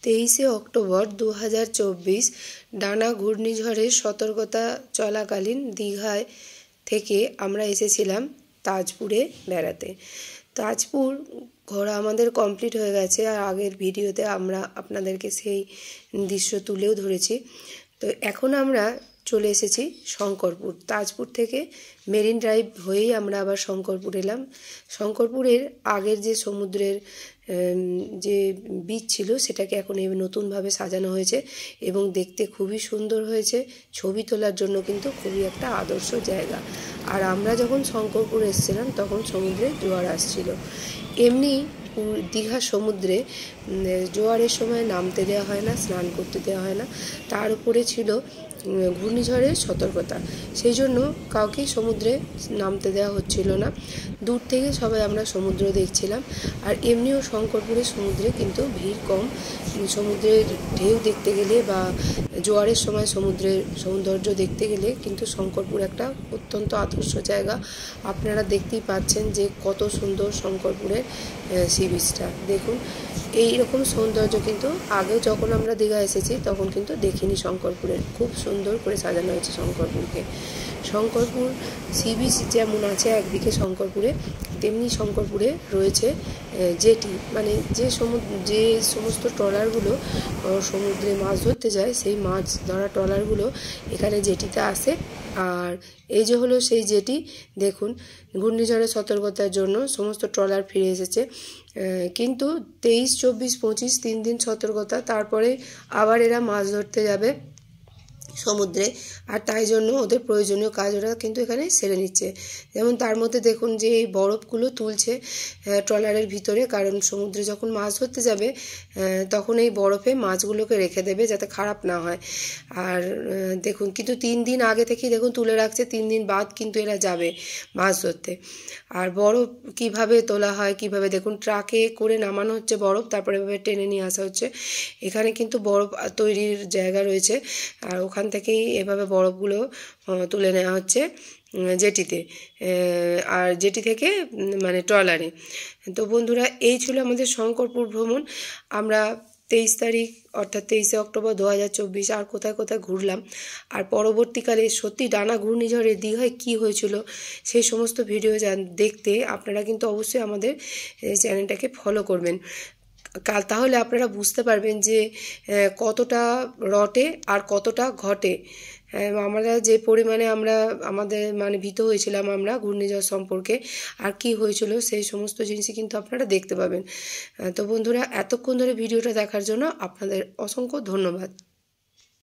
23শে October 2024 ডানা ঘূর্ণিঝড়ের সতর্কতা চলাকালীন দীঘায় থেকে আমরা এসেছিলাম তাজপুরে বেড়াতে। তাজপুর ঘোরা আমাদের কমপ্লিট হয়ে গেছে, আর আগের ভিডিওতে আমরা আপনাদেরকে সেই দৃশ্য তুলেও ধরেছি। তো এখন আমরা চলে এসেছি শঙ্করপুর। তাজপুর থেকে মেরিন ড্রাইভ হয়েই আমরা আবার শঙ্করপুর এলাম। শঙ্করপুরের আগের যে সমুদ্রের যে বিচ ছিল সেটাকে এখন নতুনভাবে সাজানো হয়েছে এবং দেখতে খুবই সুন্দর হয়েছে। ছবি তোলার জন্য কিন্তু খুবই একটা আদর্শ জায়গা। আর আমরা যখন শঙ্করপুর এসেছিলাম তখন সমুদ্রে জোয়ার আসছিল। এমনি দীঘা সমুদ্রে জোয়ারের সময় নামতে দেওয়া হয় না, স্নান করতে দেওয়া হয় না। তার উপরে ছিল ঘূর্ণিঝড়ের সতর্কতা, সেই জন্য কাউকেই সমুদ্রে নামতে দেওয়া হচ্ছিল না। দূর থেকে সবাই আমরা সমুদ্র দেখছিলাম। আর এমনিও শঙ্করপুরের সমুদ্রে কিন্তু ভিড় কম। সমুদ্রের ঢেউ দেখতে গেলে বা জোয়ারের সময় সমুদ্রের সৌন্দর্য দেখতে গেলে কিন্তু শঙ্করপুর একটা অত্যন্ত আদর্শ জায়গা। আপনারা দেখতেই পাচ্ছেন যে কত সুন্দর শঙ্করপুরের সি বিচটা। দেখুন, এই রকম সৌন্দর্য কিন্তু আগেও যখন আমরা দীঘা এসেছি তখন কিন্তু দেখিনি শঙ্করপুরের। খুব সুন্দর করে সাজানো হয়েছে শঙ্করপুরকে। শঙ্করপুর সি বিচ যেমন আছে একদিকে শঙ্করপুরে, তেমনি শঙ্করপুরে রয়েছে জেটি, মানে যে সমস্ত ট্রলারগুলো সমুদ্রে মাছ ধরতে যায় সেই মাছ ধরা ট্রলারগুলো এখানে জেটিতে আসে। আর এই যে হলো সেই জেটি। দেখুন, ঘূর্ণিঝড়ের সতর্কতার জন্য সমস্ত ট্রলার ফিরে এসেছে। কিন্তু 23, 24, 25 3 দিন সতর্কতা, তারপরে আবার এরা মাছ ধরতে যাবে সমুদ্রে। আর তাই জন্য ওদের প্রয়োজনীয় কাজ ওরা কিন্তু এখানে সেরে নিচ্ছে। যেমন তার মধ্যে দেখুন যে এই বরফগুলো তুলছে ট্রলারের ভিতরে, কারণ সমুদ্রে যখন মাছ ধরতে যাবে তখন এই বরফে মাছগুলোকে রেখে দেবে যাতে খারাপ না হয়। আর দেখুন, কিন্তু 3 দিন আগে থেকেই দেখুন তুলে রাখছে, 3 দিন বাদ কিন্তু এরা যাবে মাছ ধরতে। আর বরফ কিভাবে তোলা হয়, কিভাবে দেখুন ট্রাকে করে নামানো হচ্ছে বরফ, তারপরে এভাবে টেনে নিয়ে আসা হচ্ছে। এখানে কিন্তু বরফ তৈরির জায়গা রয়েছে, আর ওখান থেকেই এভাবে বরফগুলো তুলে নেওয়া হচ্ছে জেটিতে, আর জেটি থেকে মানে ট্রলারে। তো বন্ধুরা, এই ছিল আমাদের শঙ্করপুর ভ্রমণ। আমরা 23 তারিখ অর্থাৎ 23শে অক্টোবর 2024 আর কোথায় কোথায় ঘুরলাম, আর পরবর্তীকালে সত্যি ডানা ঘূর্ণিঝড়ে দীঘায় কী হয়েছিল সেই সমস্ত ভিডিও দেখতে আপনারা কিন্তু অবশ্যই আমাদের চ্যানেলটাকে ফলো করবেন। তাহলে আপনারা বুঝতে পারবেন যে কতটা রটে আর কতটা ঘটে। আমরা যে পরিমাণে আমাদের ভীত হয়েছিলাম আমরা ঘূর্ণিঝড় সম্পর্কে, আর কি হয়েছিল সেই সমস্ত জিনিসই কিন্তু আপনারা দেখতে পাবেন। তো বন্ধুরা, এতক্ষণ ধরে ভিডিওটা দেখার জন্য আপনাদের অসংখ্য ধন্যবাদ।